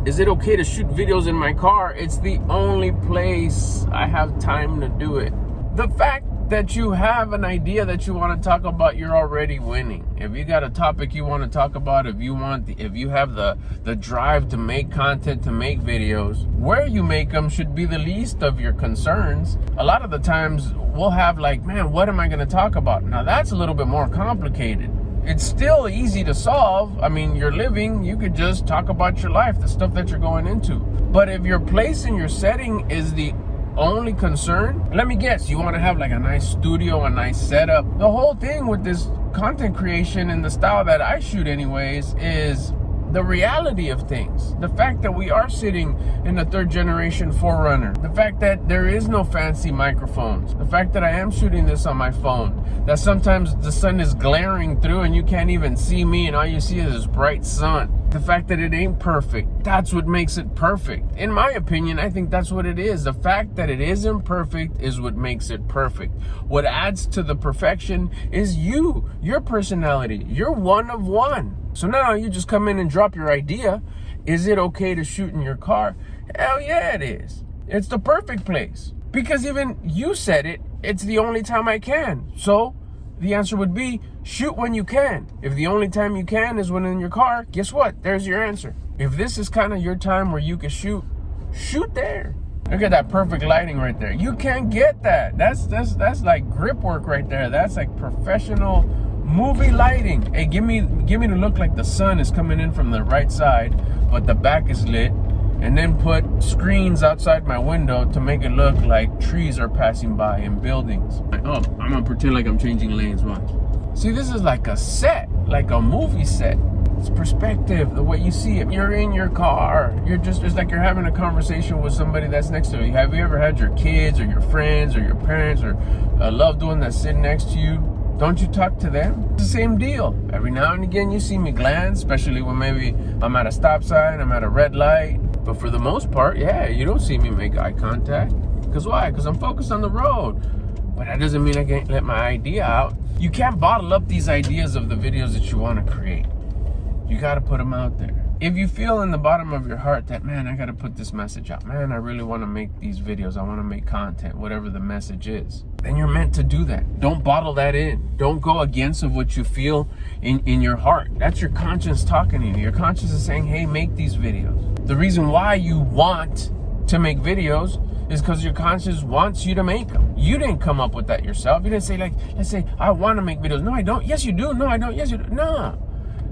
Is it okay to shoot videos in my car? It's the only place I have time to do it. The fact that you have an idea that you want to talk about, you're already winning. If you got a topic you want to talk about, if you have the drive to make content, to make videos, where you make them should be the least of your concerns. A lot of the times we'll have like, man, what am I going to talk about? Now that's a little bit more complicated. It's still easy to solve. I mean, you're living, you could just talk about your life, the stuff that you're going into. But if your place and your setting is the only concern, let me guess, you want to have like a nice studio, a nice setup. The whole thing with this content creation and the style that I shoot anyways is the reality of things. The fact that we are sitting in a third generation 4Runner. The fact that there is no fancy microphones. The fact that I am shooting this on my phone. That sometimes the sun is glaring through and you can't even see me and all you see is this bright sun. The fact that it ain't perfect, that's what makes it perfect. In my opinion, I think that's what it is. The fact that it isn't perfect is what makes it perfect. What adds to the perfection is you, your personality. You're one of one. So now you just come in and drop your idea. Is it okay to shoot in your car? Hell yeah, it is. It's the perfect place. Because even you said it, it's the only time I can. So the answer would be shoot when you can. If the only time you can is when in your car, guess what? There's your answer. If this is kind of your time where you can shoot there. Look at that perfect lighting right there. You can't get that. That's like grip work right there. That's like professional movie lighting. Hey, give me to look like the sun is coming in from the right side, but the back is lit, and then put screens outside my window to make it look like trees are passing by and buildings. Oh, I'm gonna pretend like I'm changing lanes. Watch. See, this is like a set, like a movie set. It's perspective, the way you see it. You're in your car. It's like you're having a conversation with somebody that's next to you. Have you ever had your kids or your friends or your parents or a loved one that's sitting next to you? Don't you talk to them? It's the same deal. Every now and again you see me glance, especially when maybe I'm at a stop sign, I'm at a red light. But for the most part, yeah, you don't see me make eye contact. Because why? Because I'm focused on the road. But that doesn't mean I can't let my idea out. You can't bottle up these ideas of the videos that you want to create. You got to put them out there. If you feel in the bottom of your heart that, man, I got to put this message out. Man, I really want to make these videos. I want to make content, whatever the message is. Then you're meant to do that. Don't bottle that in. Don't go against of what you feel in your heart. That's your conscience talking to you. Your conscience is saying, hey, make these videos. The reason why you want to make videos is because your conscience wants you to make them. You didn't come up with that yourself. You didn't say, like, let's say, I want to make videos. No, I don't. Yes, you do. No, I don't. Yes, you do. No.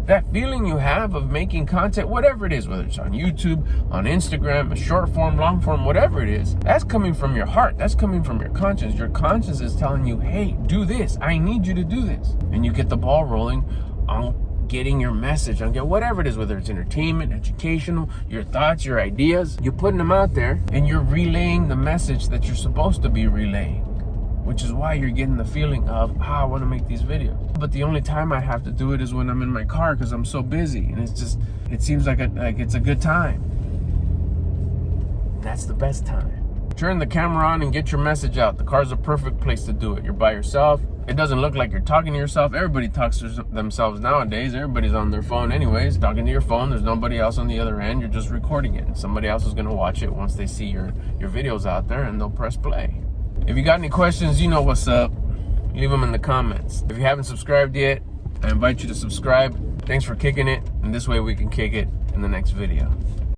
That feeling you have of making content, whatever it is, whether it's on YouTube, on Instagram, a short form, long form, whatever it is, that's coming from your heart. That's coming from your conscience. Your conscience is telling you, hey, do this. I need you to do this. And you get the ball rolling on getting your message, on whatever it is, whether it's entertainment, educational, your thoughts, your ideas. You're putting them out there and you're relaying the message that you're supposed to be relaying. Which is why you're getting the feeling of, I want to make these videos. But the only time I have to do it is when I'm in my car because I'm so busy. And it seems like it's a good time. That's the best time. Turn the camera on and get your message out. The car's a perfect place to do it. You're by yourself. It doesn't look like you're talking to yourself. Everybody talks to themselves nowadays. Everybody's on their phone anyways, talking to your phone. There's nobody else on the other end. You're just recording it. And somebody else is going to watch it once they see your videos out there and they'll press play. If you got any questions, you know what's up. Leave them in the comments. If you haven't subscribed yet, I invite you to subscribe. Thanks for kicking it, and this way we can kick it in the next video.